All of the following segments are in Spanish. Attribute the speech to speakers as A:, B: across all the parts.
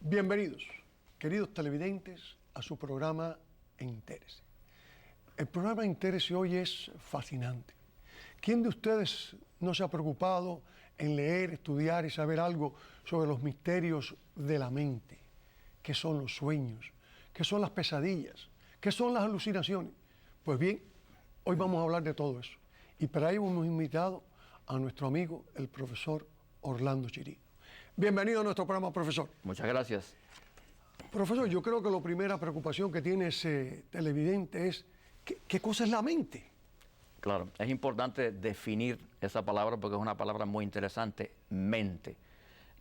A: Bienvenidos, queridos televidentes, a su programa Entérese. El programa Entérese hoy es fascinante. ¿Quién de ustedes no se ha preocupado en leer, estudiar y saber algo sobre los misterios de la mente? ¿Qué son los sueños? ¿Qué son las pesadillas? ¿Qué son las alucinaciones? Pues bien, hoy vamos a hablar de todo eso. Y para ello hemos invitado a nuestro amigo, el profesor Orlando Chirino. Bienvenido a nuestro programa, profesor.
B: Muchas gracias.
A: Profesor, yo creo que la primera preocupación que tiene ese televidente es ¿qué cosa es la mente?
B: Claro, es importante definir esa palabra porque es una palabra muy interesante, mente.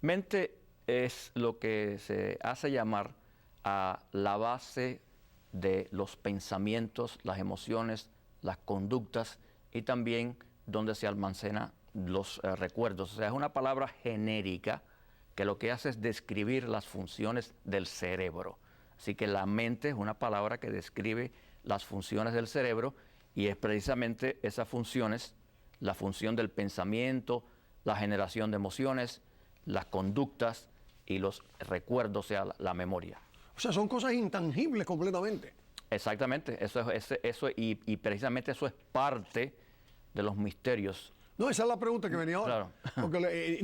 B: Mente es lo que se hace llamar a la base de los pensamientos, las emociones, las conductas y también donde se almacenan los recuerdos. O sea, es una palabra genérica que lo que hace es describir las funciones del cerebro. Así que la mente es una palabra que describe las funciones del cerebro y es precisamente esas funciones, la función del pensamiento, la generación de emociones, las conductas y los recuerdos, o sea, la memoria.
A: O sea, son cosas intangibles completamente.
B: Exactamente, y precisamente eso es parte de los misterios.
A: No, esa es la pregunta que venía ahora.
B: Claro.
A: Porque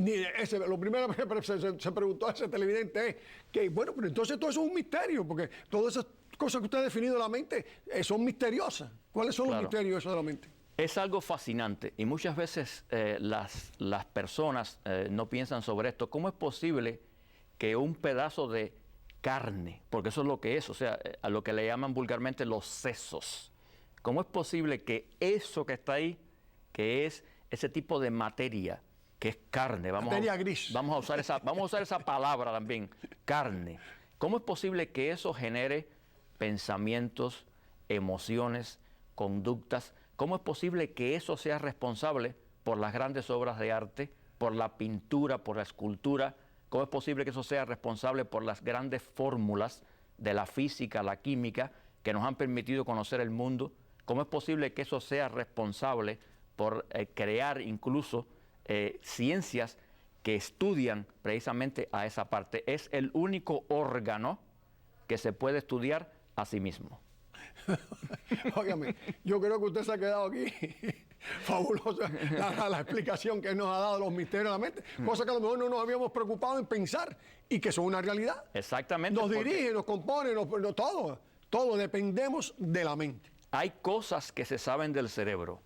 A: lo primero que se preguntó a ese televidente es que, bueno, pero entonces todo eso es un misterio, porque todas esas cosas que usted ha definido de la mente son misteriosas. ¿Cuáles son los misterios esos de la mente?
B: Es algo fascinante y muchas veces las personas no piensan sobre esto. ¿Cómo es posible que un pedazo de carne, porque eso es lo que es, o sea, a lo que le llaman vulgarmente los sesos, cómo es posible que eso que está ahí, que es ese tipo de materia, que es carne,
A: materia gris.
B: Vamos a usar esa palabra también, carne. ¿Cómo es posible que eso genere pensamientos, emociones, conductas? ¿Cómo es posible que eso sea responsable por las grandes obras de arte, por la pintura, por la escultura? ¿Cómo es posible que eso sea responsable por las grandes fórmulas de la física, la química, que nos han permitido conocer el mundo? ¿Cómo es posible que eso sea responsable por crear incluso ciencias que estudian precisamente a esa parte? Es el único órgano que se puede estudiar a sí mismo.
A: Óigame, yo creo que usted se ha quedado aquí fabulosa la explicación que nos ha dado de los misterios de la mente, cosa que a lo mejor no nos habíamos preocupado en pensar y que son una realidad.
B: Exactamente.
A: Nos dirige, nos compone, todo dependemos de la mente.
B: Hay cosas que se saben del cerebro,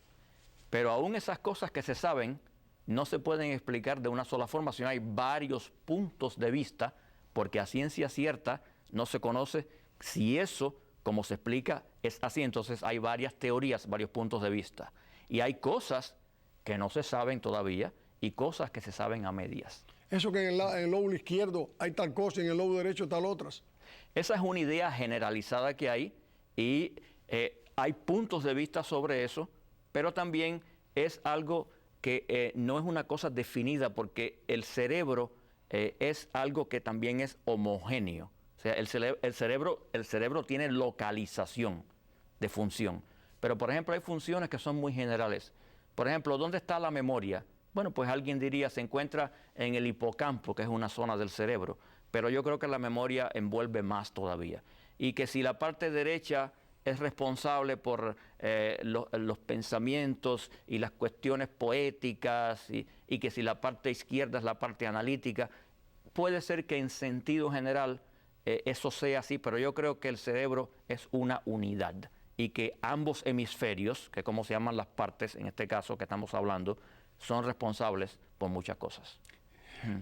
B: pero aún esas cosas que se saben no se pueden explicar de una sola forma, sino hay varios puntos de vista, porque a ciencia cierta no se conoce si eso, como se explica, es así. Entonces hay varias teorías, varios puntos de vista. Y hay cosas que no se saben todavía y cosas que se saben a medias.
A: Eso que en el lóbulo izquierdo hay tal cosa y en el lóbulo derecho tal otras.
B: Esa es una idea generalizada que hay y hay puntos de vista sobre eso, pero también es algo que no es una cosa definida porque el cerebro es algo que también es homogéneo. O sea, el cerebro tiene localización de función. Pero, por ejemplo, hay funciones que son muy generales. Por ejemplo, ¿dónde está la memoria? Bueno, pues alguien diría, se encuentra en el hipocampo, que es una zona del cerebro. Pero yo creo que la memoria envuelve más todavía. Y que si la parte derecha es responsable por los pensamientos y las cuestiones poéticas y que si la parte izquierda es la parte analítica, puede ser que en sentido general eso sea así, pero yo creo que el cerebro es una unidad y que ambos hemisferios, que como se llaman las partes, en este caso que estamos hablando, son responsables por muchas cosas.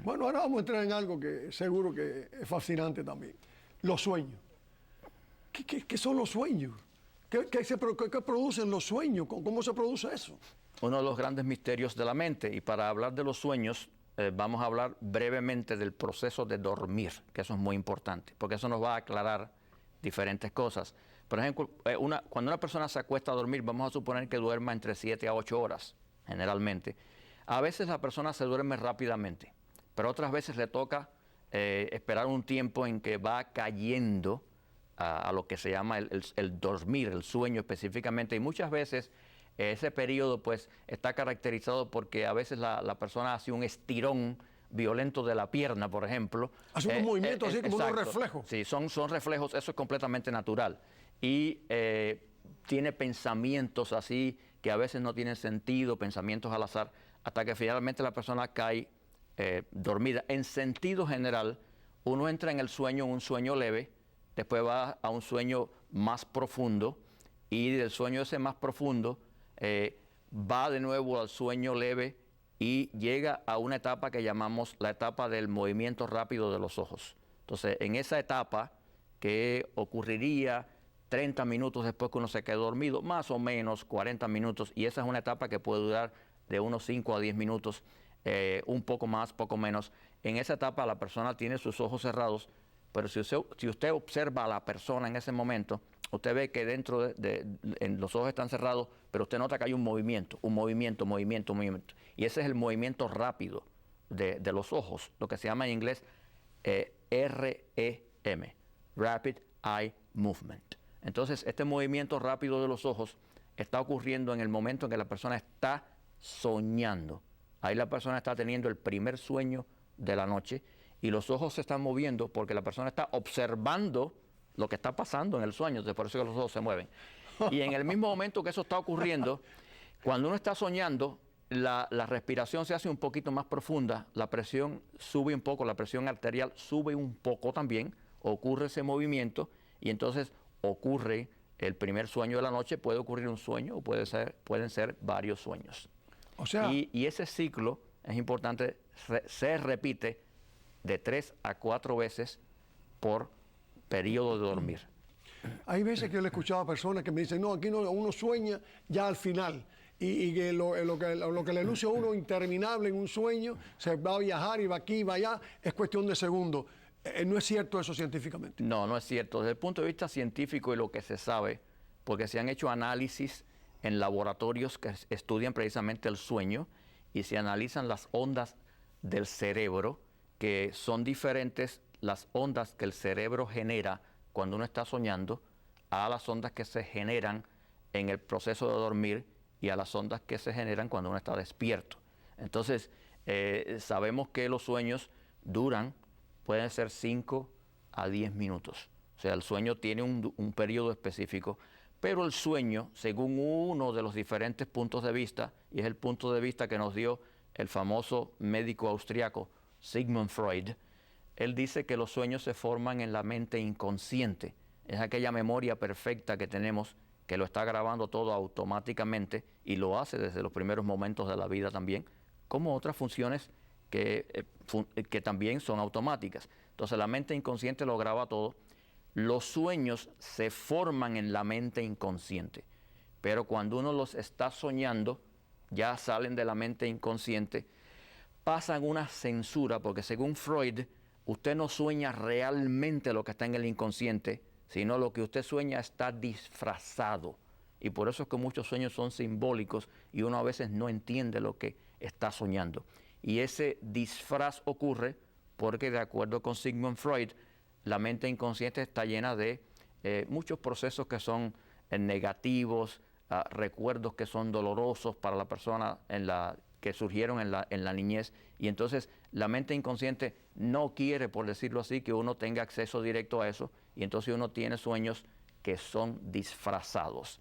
A: Bueno, ahora vamos a entrar en algo que seguro que es fascinante también. Los sueños. ¿Qué son los sueños? ¿Qué producen los sueños? ¿Cómo se produce eso?
B: Uno de los grandes misterios de la mente. Y para hablar de los sueños, vamos a hablar brevemente del proceso de dormir, que eso es muy importante, porque eso nos va a aclarar diferentes cosas. Por ejemplo, cuando una persona se acuesta a dormir, vamos a suponer que duerma entre 7 a 8 horas, generalmente. A veces la persona se duerme rápidamente, pero otras veces le toca esperar un tiempo en que va cayendo a lo que se llama el dormir, el sueño específicamente, y muchas veces ese periodo pues está caracterizado porque a veces la persona hace un estirón violento de la pierna, por ejemplo.
A: Hace unos movimientos así como unos
B: exacto.
A: reflejos.
B: Sí, son reflejos, eso es completamente natural. Y tiene pensamientos así que a veces no tienen sentido, pensamientos al azar, hasta que finalmente la persona cae dormida. En sentido general, uno entra en el sueño, un sueño leve, después va a un sueño más profundo, y del sueño ese más profundo va de nuevo al sueño leve y llega a una etapa que llamamos la etapa del movimiento rápido de los ojos. Entonces, en esa etapa, que ocurriría 30 minutos después que uno se quedó dormido, más o menos 40 minutos, y esa es una etapa que puede durar de unos 5 a 10 minutos, un poco más, poco menos. En esa etapa la persona tiene sus ojos cerrados, pero si usted observa a la persona en ese momento, usted ve que dentro los ojos están cerrados, pero usted nota que hay un movimiento. Y ese es el movimiento rápido de los ojos, lo que se llama en inglés REM, Rapid Eye Movement. Entonces, este movimiento rápido de los ojos está ocurriendo en el momento en que la persona está soñando. Ahí la persona está teniendo el primer sueño de la noche y los ojos se están moviendo porque la persona está observando lo que está pasando en el sueño, entonces por eso es que los ojos se mueven. Y en el mismo momento que eso está ocurriendo, cuando uno está soñando, la respiración se hace un poquito más profunda, la presión sube un poco, la presión arterial sube un poco también, ocurre ese movimiento y entonces ocurre el primer sueño de la noche, puede ocurrir un sueño o pueden ser varios sueños.
A: O sea,
B: y ese ciclo es importante, se repite de 3 a 4 veces por periodo de dormir.
A: hay veces que yo le he escuchado a personas que me dicen, no, aquí no, uno sueña ya al final. Y que lo que le luce a uno interminable en un sueño, se va a viajar y va aquí y va allá, es cuestión de segundos. No es cierto eso científicamente.
B: No, no es cierto. Desde el punto de vista científico y lo que se sabe, porque se han hecho análisis en laboratorios que estudian precisamente el sueño y se analizan las ondas del cerebro, que son diferentes las ondas que el cerebro genera cuando uno está soñando a las ondas que se generan en el proceso de dormir y a las ondas que se generan cuando uno está despierto. Entonces, sabemos que los sueños pueden ser 5 a 10 minutos. O sea, el sueño tiene un periodo específico, pero el sueño, según uno de los diferentes puntos de vista, y es el punto de vista que nos dio el famoso médico austriaco Sigmund Freud, él dice que los sueños se forman en la mente inconsciente. Es aquella memoria perfecta que tenemos, que lo está grabando todo automáticamente y lo hace desde los primeros momentos de la vida también, como otras funciones que también son automáticas. Entonces la mente inconsciente lo graba todo. Los sueños se forman en la mente inconsciente, pero cuando uno los está soñando, ya salen de la mente inconsciente, pasan una censura, porque según Freud, usted no sueña realmente lo que está en el inconsciente, sino lo que usted sueña está disfrazado. Y por eso es que muchos sueños son simbólicos y uno a veces no entiende lo que está soñando. Y ese disfraz ocurre porque, de acuerdo con Sigmund Freud, la mente inconsciente está llena de muchos procesos que son negativos, recuerdos que son dolorosos para la persona que surgieron en la niñez. Y entonces la mente inconsciente no quiere, por decirlo así, que uno tenga acceso directo a eso. Y entonces uno tiene sueños que son disfrazados.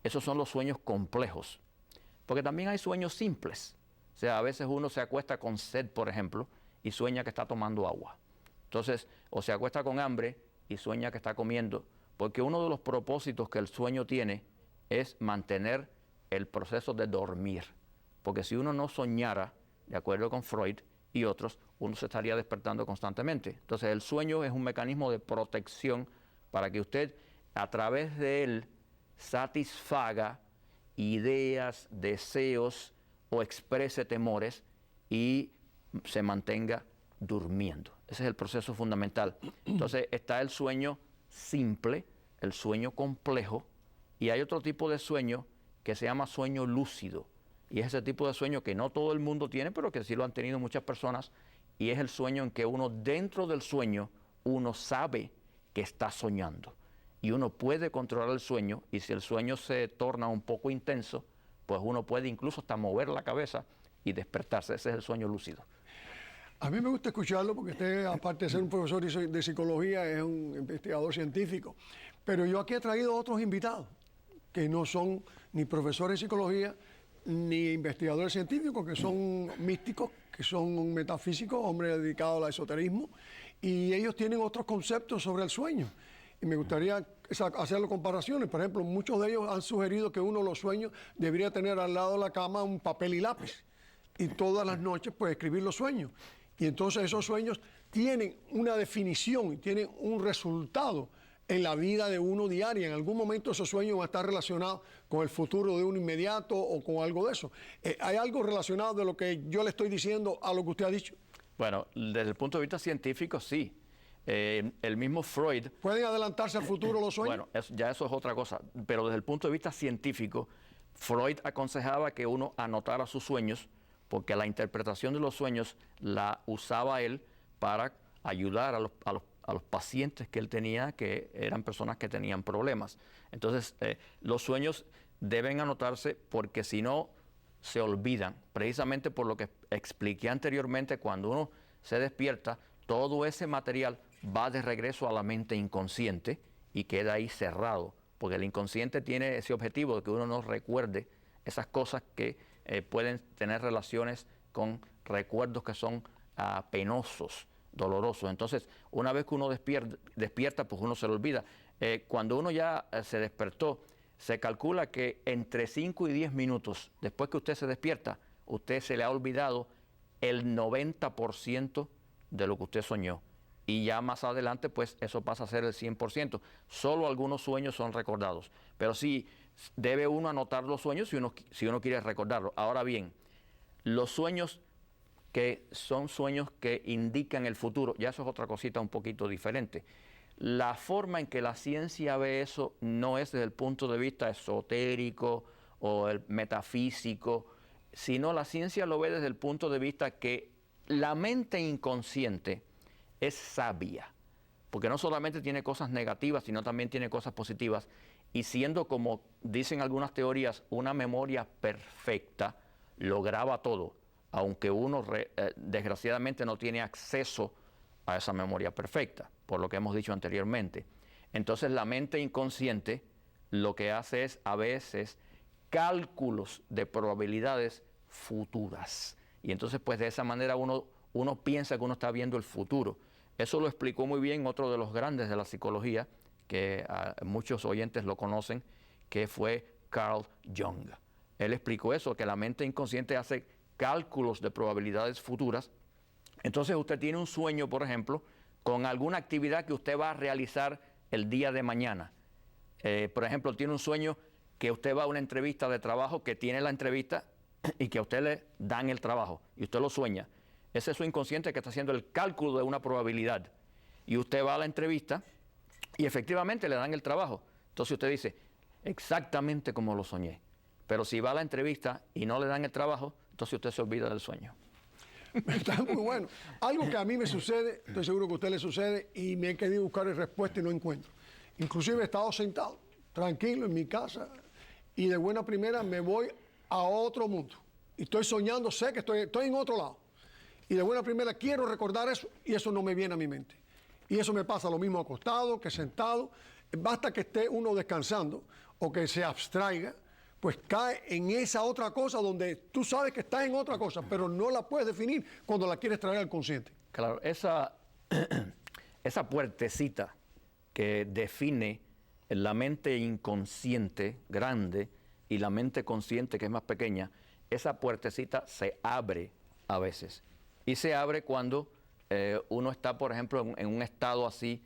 B: Esos son los sueños complejos. Porque también hay sueños simples. O sea, a veces uno se acuesta con sed, por ejemplo, y sueña que está tomando agua. Entonces, o se acuesta con hambre y sueña que está comiendo. Porque uno de los propósitos que el sueño tiene es mantener el proceso de dormir. Porque si uno no soñara, de acuerdo con Freud y otros, uno se estaría despertando constantemente. Entonces, el sueño es un mecanismo de protección para que usted, a través de él, satisfaga ideas, deseos o exprese temores y se mantenga durmiendo. Ese es el proceso fundamental. Entonces está el sueño simple, el sueño complejo, y hay otro tipo de sueño que se llama sueño lúcido. Y es ese tipo de sueño que no todo el mundo tiene, pero que sí lo han tenido muchas personas, y es el sueño en que uno, dentro del sueño, uno sabe que está soñando. Y uno puede controlar el sueño, y si el sueño se torna un poco intenso, pues uno puede incluso hasta mover la cabeza y despertarse. Ese es el sueño lúcido.
A: A mí me gusta escucharlo porque usted, aparte de ser un profesor de psicología, es un investigador científico. Pero yo aquí he traído otros invitados que no son ni profesores de psicología ni investigadores científicos, que son místicos, que son metafísicos, hombres dedicados al esoterismo, y ellos tienen otros conceptos sobre el sueño. Y me gustaría hacer comparaciones. Por ejemplo, muchos de ellos han sugerido que uno los sueños debería tener al lado de la cama un papel y lápiz. Y todas las noches, pues, escribir los sueños. Y entonces esos sueños tienen una definición y tienen un resultado en la vida de uno diaria. En algún momento esos sueños van a estar relacionados con el futuro de uno inmediato o con algo de eso. ¿Hay algo relacionado de lo que yo le estoy diciendo a lo que usted ha dicho?
B: Bueno, desde el punto de vista científico, sí. El mismo Freud...
A: ¿Pueden adelantarse al futuro los sueños?
B: Bueno, ya eso es otra cosa. Pero desde el punto de vista científico, Freud aconsejaba que uno anotara sus sueños, porque la interpretación de los sueños la usaba él para ayudar a los pacientes que él tenía, que eran personas que tenían problemas. Entonces, los sueños deben anotarse porque si no, se olvidan. Precisamente por lo que expliqué anteriormente, cuando uno se despierta, todo ese material va de regreso a la mente inconsciente y queda ahí cerrado, porque el inconsciente tiene ese objetivo de que uno no recuerde esas cosas que pueden tener relaciones con recuerdos que son penosos, dolorosos. Entonces, una vez que uno despierta, pues uno se lo olvida. Cuando uno ya se despertó, se calcula que entre 5 y 10 minutos después que usted se despierta, usted se le ha olvidado el 90% de lo que usted soñó. Y ya más adelante, pues eso pasa a ser el 100%. Solo algunos sueños son recordados. Pero sí, debe uno anotar los sueños si uno quiere recordarlos. Ahora bien, los sueños que son sueños que indican el futuro, ya eso es otra cosita un poquito diferente. La forma en que la ciencia ve eso no es desde el punto de vista esotérico o el metafísico, sino la ciencia lo ve desde el punto de vista que la mente inconsciente es sabia, porque no solamente tiene cosas negativas, sino también tiene cosas positivas, y siendo, como dicen algunas teorías, una memoria perfecta, lo graba todo, aunque uno desgraciadamente no tiene acceso a esa memoria perfecta, por lo que hemos dicho anteriormente. Entonces la mente inconsciente lo que hace es a veces cálculos de probabilidades futuras. Y entonces pues de esa manera uno piensa que uno está viendo el futuro. Eso lo explicó muy bien otro de los grandes de la psicología, que muchos oyentes lo conocen, que fue Carl Jung. Él explicó eso, que la mente inconsciente hace cálculos de probabilidades futuras. Entonces usted tiene un sueño, por ejemplo, con alguna actividad que usted va a realizar el día de mañana. Por ejemplo, tiene un sueño que usted va a una entrevista de trabajo, que tiene la entrevista y que a usted le dan el trabajo, y usted lo sueña. Ese es su inconsciente que está haciendo el cálculo de una probabilidad. Y usted va a la entrevista y efectivamente le dan el trabajo. Entonces usted dice, exactamente como lo soñé. Pero si va a la entrevista y no le dan el trabajo, entonces usted se olvida del sueño.
A: Está muy bueno. Algo que a mí me sucede, estoy seguro que a usted le sucede, y me he querido buscar respuesta y no encuentro. Inclusive he estado sentado, tranquilo en mi casa, y de buena primera me voy a otro mundo. Y estoy soñando, sé que estoy en otro lado. Y de buena primera quiero recordar eso, y eso no me viene a mi mente. Y eso me pasa lo mismo acostado que sentado. Basta que esté uno descansando o que se abstraiga, pues cae en esa otra cosa donde tú sabes que estás en otra cosa, pero no la puedes definir cuando la quieres traer al consciente.
B: Claro, esa puertecita que define la mente inconsciente grande y la mente consciente que es más pequeña, esa puertecita se abre a veces. Y se abre cuando uno está, por ejemplo, en un estado así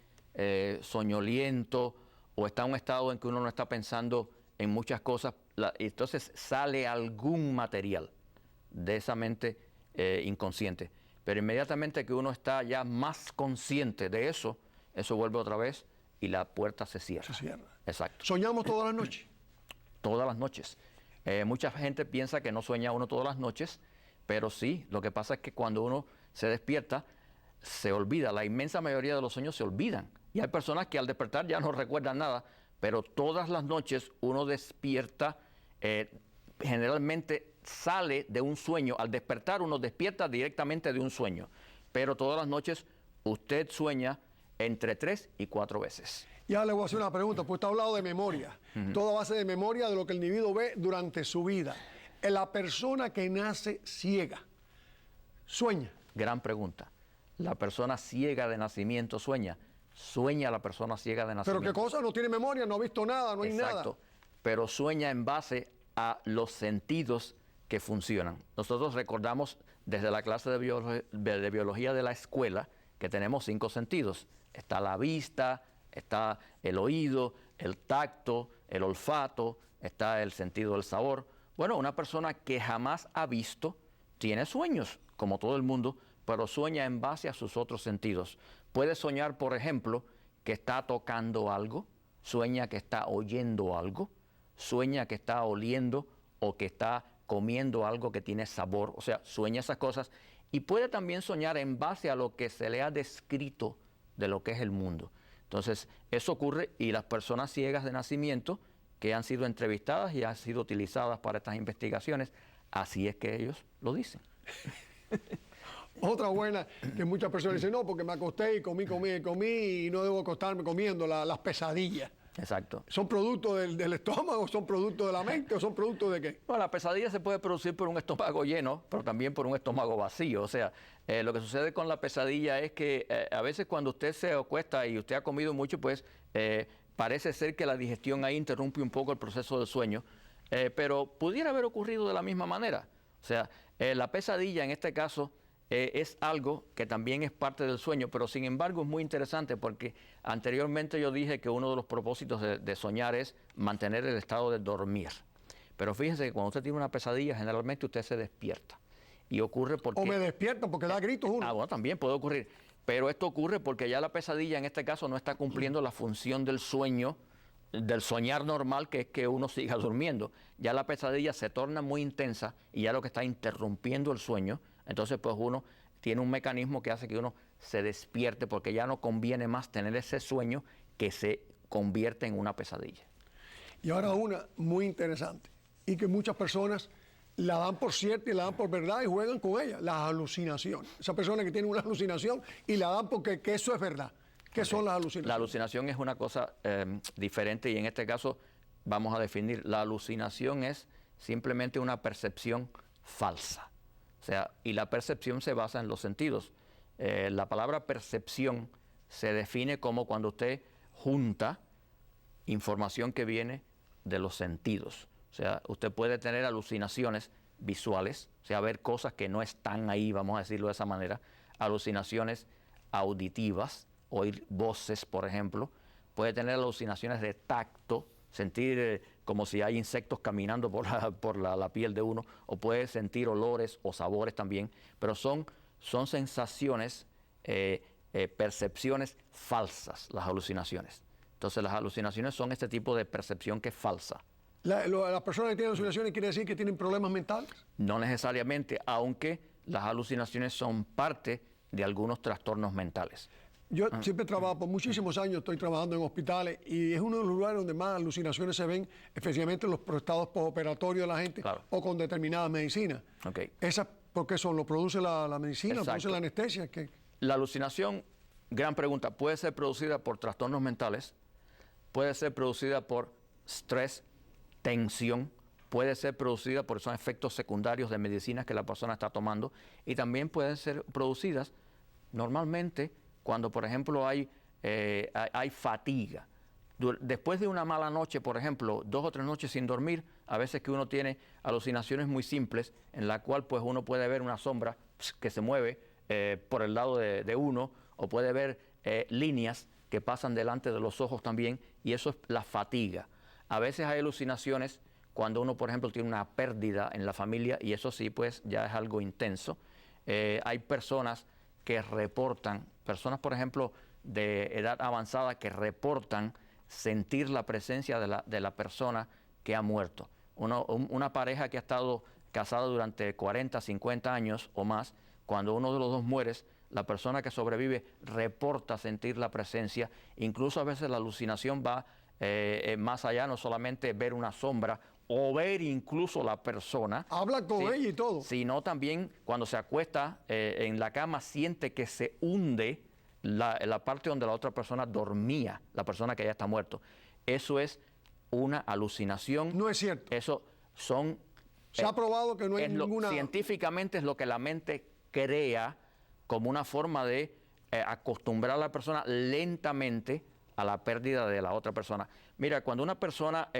B: soñoliento, o está en un estado en que uno no está pensando en muchas cosas, entonces sale algún material de esa mente inconsciente. Pero inmediatamente que uno está ya más consciente de eso, eso vuelve otra vez y la puerta se cierra.
A: Se cierra.
B: Exacto.
A: ¿Soñamos todas las noches?
B: Todas las noches. Mucha gente piensa que no sueña uno todas las noches, pero sí, lo que pasa es que cuando uno se despierta, se olvida. La inmensa mayoría de los sueños se olvidan. Y hay personas que al despertar ya no recuerdan nada, pero todas las noches uno despierta, generalmente sale de un sueño. Al despertar uno despierta directamente de un sueño. pero todas las noches usted sueña entre 3 y 4 veces.
A: Ya le voy a hacer una pregunta, pues usted ha hablado de memoria. Toda base de memoria de lo que el individuo ve durante su vida. La persona que nace ciega, ¿sueña?
B: Gran pregunta. ¿La persona ciega de nacimiento sueña? Sueña la persona ciega de nacimiento.
A: ¿Pero qué cosa? No tiene memoria, no ha visto nada, no hay nada.
B: Exacto. Pero sueña en base a los sentidos que funcionan. Nosotros recordamos desde la clase de biología de la escuela que tenemos 5 sentidos. Está la vista, está el oído, el tacto, el olfato, está el sentido del sabor. Bueno, una persona que jamás ha visto tiene sueños, como todo el mundo, pero sueña en base a sus otros sentidos. Puede soñar, por ejemplo, que está tocando algo, sueña que está oyendo algo, sueña que está oliendo o que está comiendo algo que tiene sabor, o sea, sueña esas cosas. Y puede también soñar en base a lo que se le ha descrito de lo que es el mundo. Entonces, eso ocurre y las personas ciegas de nacimiento que han sido entrevistadas y han sido utilizadas para estas investigaciones, así es que ellos lo dicen.
A: Otra buena que muchas personas dicen, no, porque me acosté y comí y no debo acostarme comiendo, las pesadillas.
B: Exacto.
A: ¿Son productos del estómago, son productos de la mente o son productos de qué?
B: Bueno, la pesadilla se puede producir por un estómago lleno, pero también por un estómago vacío. O sea, lo que sucede con la pesadilla es que a veces cuando usted se acuesta y usted ha comido mucho, pues parece ser que la digestión ahí interrumpe un poco el proceso del sueño, pero pudiera haber ocurrido de la misma manera. O sea, la pesadilla en este caso es algo que también es parte del sueño, pero sin embargo es muy interesante porque anteriormente yo dije que uno de los propósitos de soñar es mantener el estado de dormir. Pero fíjense que cuando usted tiene una pesadilla, generalmente usted se despierta. Y ocurre porque...
A: O me despierto porque da gritos uno.
B: Bueno, también puede ocurrir. Pero esto ocurre porque ya la pesadilla en este caso no está cumpliendo la función del sueño, del soñar normal, que es que uno siga durmiendo. Ya la pesadilla se torna muy intensa y ya lo que está interrumpiendo el sueño. Entonces, pues uno tiene un mecanismo que hace que uno se despierte porque ya no conviene más tener ese sueño que se convierte en una pesadilla.
A: Y ahora una muy interesante y que muchas personas la dan por cierta y la dan por verdad y juegan con ella, las alucinaciones. Esa persona que tiene una alucinación y la dan porque que eso es verdad. ¿Qué son las alucinaciones?
B: La alucinación es una cosa diferente y en este caso vamos a definir. La alucinación es simplemente una percepción falsa. O sea, y la percepción se basa en los sentidos. La palabra percepción se define como cuando usted junta información que viene de los sentidos. O sea, usted puede tener alucinaciones visuales, o sea, ver cosas que no están ahí, vamos a decirlo de esa manera, alucinaciones auditivas, oír voces, por ejemplo, puede tener alucinaciones de tacto, sentir como si hay insectos caminando por la piel de uno, o puede sentir olores o sabores también, pero son sensaciones, percepciones falsas, las alucinaciones. Entonces las alucinaciones son este tipo de percepción que es falsa.
A: ¿Las personas que tienen alucinaciones quiere decir que tienen problemas mentales?
B: No necesariamente, aunque las alucinaciones son parte de algunos trastornos mentales.
A: Yo siempre trabajo, por muchísimos años estoy trabajando en hospitales y es uno de los lugares donde más alucinaciones se ven, especialmente en los estados postoperatorios de la gente,
B: claro,
A: o con determinadas medicinas.
B: Okay.
A: ¿Esas por qué son? ¿Lo produce la medicina? ¿Lo produce la anestesia? ¿Qué?
B: La alucinación, gran pregunta, puede ser producida por trastornos mentales, puede ser producida por estrés, tensión, puede ser producida por esos efectos secundarios de medicinas que la persona está tomando y también pueden ser producidas normalmente cuando, por ejemplo, hay fatiga. Después de una mala noche, por ejemplo, 2 o 3 noches sin dormir, a veces que uno tiene alucinaciones muy simples, en la cual pues uno puede ver una sombra que se mueve por el lado de uno, o puede ver líneas que pasan delante de los ojos también, y eso es la fatiga. A veces hay alucinaciones cuando uno, por ejemplo, tiene una pérdida en la familia, y eso sí, pues ya es algo intenso. Hay personas que reportan, personas por ejemplo de edad avanzada que reportan sentir la presencia de la persona que ha muerto. Una pareja que ha estado casada durante 40, 50 años o más, cuando uno de los dos muere, la persona que sobrevive reporta sentir la presencia, incluso a veces la alucinación va más allá, no solamente ver una sombra o ver incluso la persona.
A: Habla con ella y todo.
B: Sino también cuando se acuesta en la cama siente que se hunde la parte donde la otra persona dormía, la persona que ya está muerto. Eso es una alucinación.
A: No es cierto.
B: Eso son...
A: Se ha probado que no hay ninguna...
B: Científicamente es lo que la mente crea como una forma de acostumbrar a la persona lentamente a la pérdida de la otra persona. Mira, cuando una persona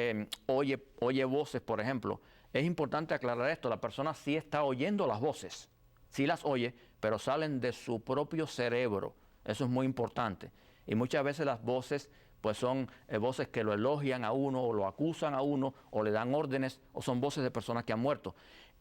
B: oye voces, por ejemplo, es importante aclarar esto, la persona sí está oyendo las voces, sí las oye, pero salen de su propio cerebro. Eso es muy importante. Y muchas veces las voces pues son voces que lo elogian a uno, o lo acusan a uno, o le dan órdenes, o son voces de personas que han muerto.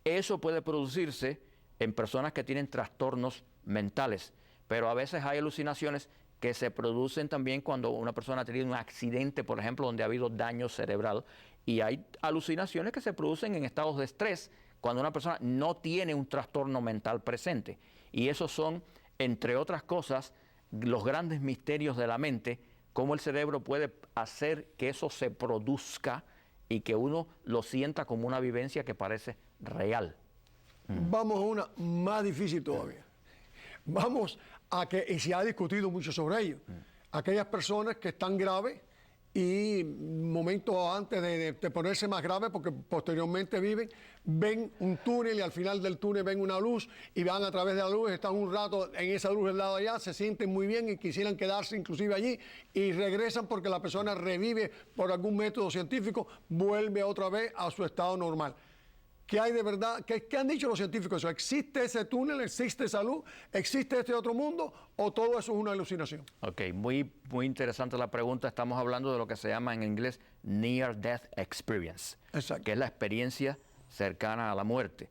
B: Eso puede producirse en personas que tienen trastornos mentales, pero a veces hay alucinaciones que se producen también cuando una persona ha tenido un accidente, por ejemplo, donde ha habido daño cerebral, y hay alucinaciones que se producen en estados de estrés cuando una persona no tiene un trastorno mental presente. Y esos son, entre otras cosas, los grandes misterios de la mente, cómo el cerebro puede hacer que eso se produzca y que uno lo sienta como una vivencia que parece real.
A: Vamos a una más difícil todavía. Vamos a que, y se ha discutido mucho sobre ello, aquellas personas que están graves y momentos antes de ponerse más graves, porque posteriormente ven un túnel y al final del túnel ven una luz y van a través de la luz, están un rato en esa luz del lado de allá, se sienten muy bien y quisieran quedarse inclusive allí y regresan porque la persona revive por algún método científico, vuelve otra vez a su estado normal. ¿Qué hay de verdad? ¿Qué han dicho los científicos? ¿Existe ese túnel? ¿Existe esa luz? ¿Existe este otro mundo? ¿O todo eso es una alucinación?
B: Ok, muy interesante la pregunta. Estamos hablando de lo que se llama en inglés Near Death Experience,
A: Exacto.
B: que es la experiencia cercana a la muerte.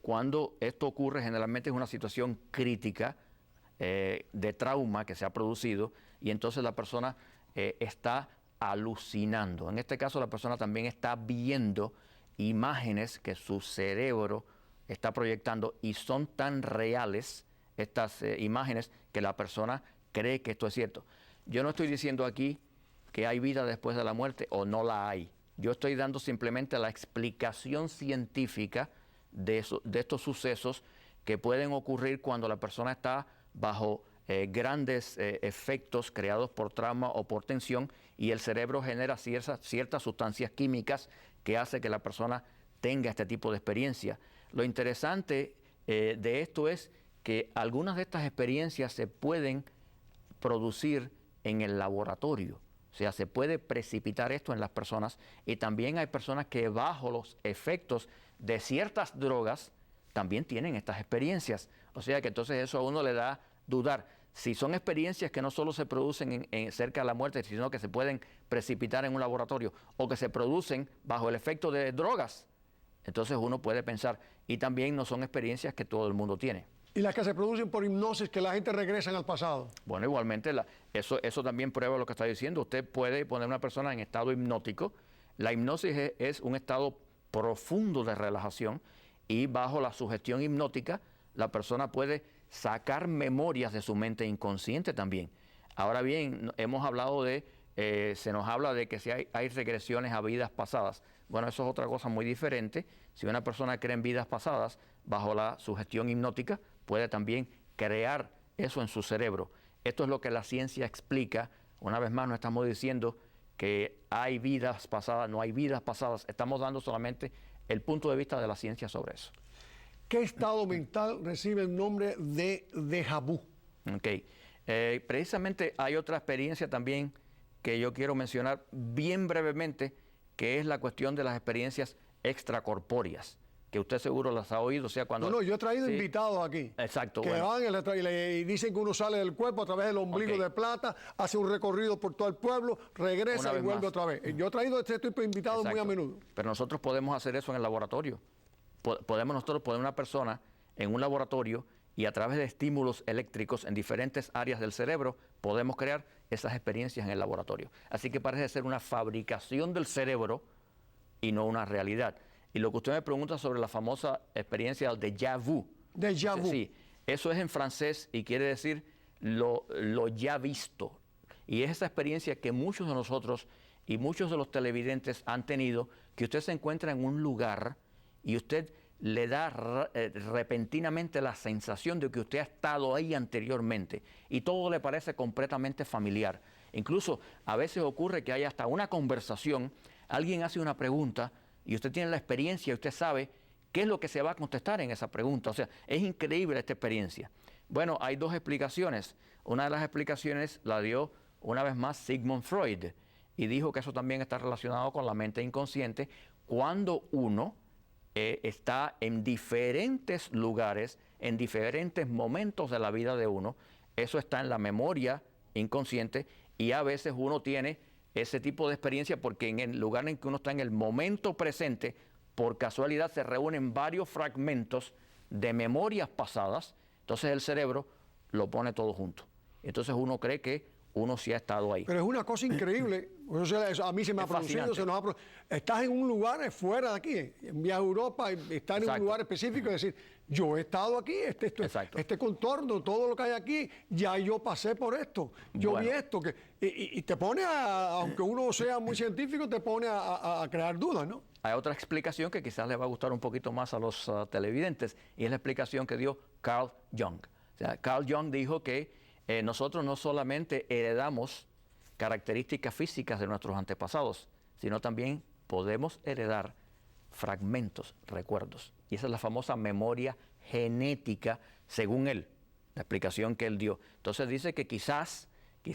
B: Cuando esto ocurre, generalmente es una situación crítica de trauma que se ha producido y entonces la persona está alucinando. En este caso, la persona también está viendo imágenes que su cerebro está proyectando y son tan reales estas imágenes que la persona cree que esto es cierto. Yo no estoy diciendo aquí que hay vida después de la muerte o no la hay. Yo estoy dando simplemente la explicación científica de estos sucesos que pueden ocurrir cuando la persona está bajo grandes efectos creados por trauma o por tensión y el cerebro genera ciertas sustancias químicas que hace que la persona tenga este tipo de experiencia. Lo interesante de esto es que algunas de estas experiencias se pueden producir en el laboratorio. O sea, se puede precipitar esto en las personas y también hay personas que bajo los efectos de ciertas drogas también tienen estas experiencias. O sea que entonces eso a uno le da dudar. Si son experiencias que no solo se producen cerca de la muerte, sino que se pueden precipitar en un laboratorio o que se producen bajo el efecto de drogas, entonces uno puede pensar, y también no son experiencias que todo el mundo tiene.
A: Y las que se producen por hipnosis, que la gente regresa al pasado.
B: Bueno, igualmente eso también prueba lo que está diciendo. Usted puede poner a una persona en estado hipnótico. La hipnosis es un estado profundo de relajación y bajo la sugestión hipnótica la persona puede sacar memorias de su mente inconsciente también. Ahora bien, hemos hablado se nos habla de que si hay regresiones a vidas pasadas. Bueno, eso es otra cosa muy diferente. Si una persona cree en vidas pasadas, bajo la sugestión hipnótica, puede también crear eso en su cerebro. Esto es lo que la ciencia explica. Una vez más, no estamos diciendo que hay vidas pasadas, no hay vidas pasadas. Estamos dando solamente el punto de vista de la ciencia sobre eso.
A: ¿Qué estado mental recibe el nombre de déjà vu?
B: Okay. Precisamente hay otra experiencia también que yo quiero mencionar bien brevemente, que es la cuestión de las experiencias extracorpóreas, que usted seguro las ha oído. O sea, cuando...
A: No, yo he traído invitados aquí.
B: Exacto.
A: Que
B: bueno.
A: van y dicen que uno sale del cuerpo a través del ombligo de plata, hace un recorrido por todo el pueblo, regresa y vuelve otra vez. Yo he traído este tipo de invitados muy a menudo.
B: Pero nosotros podemos hacer eso en el laboratorio. Podemos nosotros poner una persona en un laboratorio y a través de estímulos eléctricos en diferentes áreas del cerebro podemos crear esas experiencias en el laboratorio. Así que parece ser una fabricación del cerebro y no una realidad. Y lo que usted me pregunta sobre la famosa experiencia del déjà vu.
A: Déjà vu.
B: Sí, eso es en francés y quiere decir lo ya visto. Y es esa experiencia que muchos de nosotros y muchos de los televidentes han tenido, que usted se encuentra en un lugar y usted le da repentinamente la sensación de que usted ha estado ahí anteriormente y todo le parece completamente familiar. Incluso a veces ocurre que hay hasta una conversación, alguien hace una pregunta y usted tiene la experiencia y usted sabe qué es lo que se va a contestar en esa pregunta. O sea, es increíble esta experiencia. Bueno, hay dos explicaciones. Una de las explicaciones la dio una vez más Sigmund Freud y dijo que eso también está relacionado con la mente inconsciente cuando uno está en diferentes lugares, en diferentes momentos de la vida de uno. Eso está en la memoria inconsciente y a veces uno tiene ese tipo de experiencia porque en el lugar en que uno está en el momento presente, por casualidad se reúnen varios fragmentos de memorias pasadas, entonces el cerebro lo pone todo junto. Entonces uno cree que uno sí ha estado ahí.
A: Pero es una cosa increíble, o sea, eso a mí se me ha producido, estás en un lugar fuera de aquí, en viaje a Europa, estás en un lugar específico y decir, yo he estado aquí, este contorno, todo lo que hay aquí, ya yo pasé por esto, yo vi esto, y te pone, aunque uno sea muy científico, te pone a crear dudas, ¿no?
B: Hay otra explicación que quizás les va a gustar un poquito más a los televidentes, y es la explicación que dio Carl Jung. O sea, Carl Jung dijo que nosotros no solamente heredamos características físicas de nuestros antepasados, sino también podemos heredar fragmentos, recuerdos. Y esa es la famosa memoria genética, según él, la explicación que él dio. Entonces dice que quizás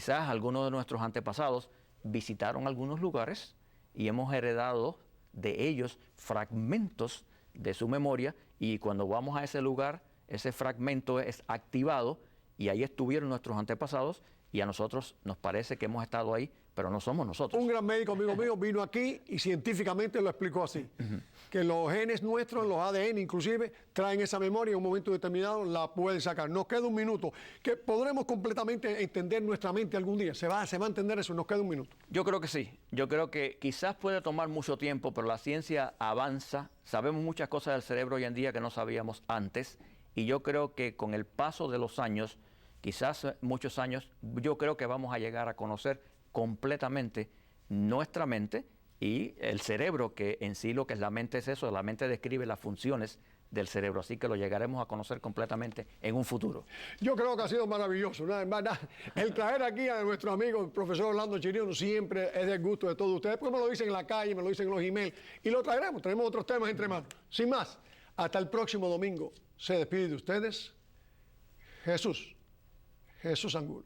B: algunos de nuestros antepasados visitaron algunos lugares y hemos heredado de ellos fragmentos de su memoria, y cuando vamos a ese lugar, ese fragmento es activado y ahí estuvieron nuestros antepasados y a nosotros nos parece que hemos estado ahí, pero no somos nosotros.
A: Un gran médico amigo mío vino aquí y científicamente lo explicó así, que los genes nuestros, los ADN inclusive, traen esa memoria y en un momento determinado la pueden sacar. Nos queda un minuto, que podremos completamente entender nuestra mente algún día. Se va a entender eso, nos queda un minuto.
B: Yo creo que sí, yo creo que quizás puede tomar mucho tiempo, pero la ciencia avanza, sabemos muchas cosas del cerebro hoy en día que no sabíamos antes, y yo creo que con el paso de los años, quizás muchos años, yo creo que vamos a llegar a conocer completamente nuestra mente y el cerebro, que en sí lo que es la mente es eso, la mente describe las funciones del cerebro, así que lo llegaremos a conocer completamente en un futuro.
A: Yo creo que ha sido maravilloso, ¿no? El traer aquí a nuestro amigo el profesor Orlando Chirinos siempre es del gusto de todos ustedes, porque me lo dicen en la calle, me lo dicen en los emails, y lo traeremos otros temas entre manos. Sin más, hasta el próximo domingo. Se despide de ustedes Jesús Angulo.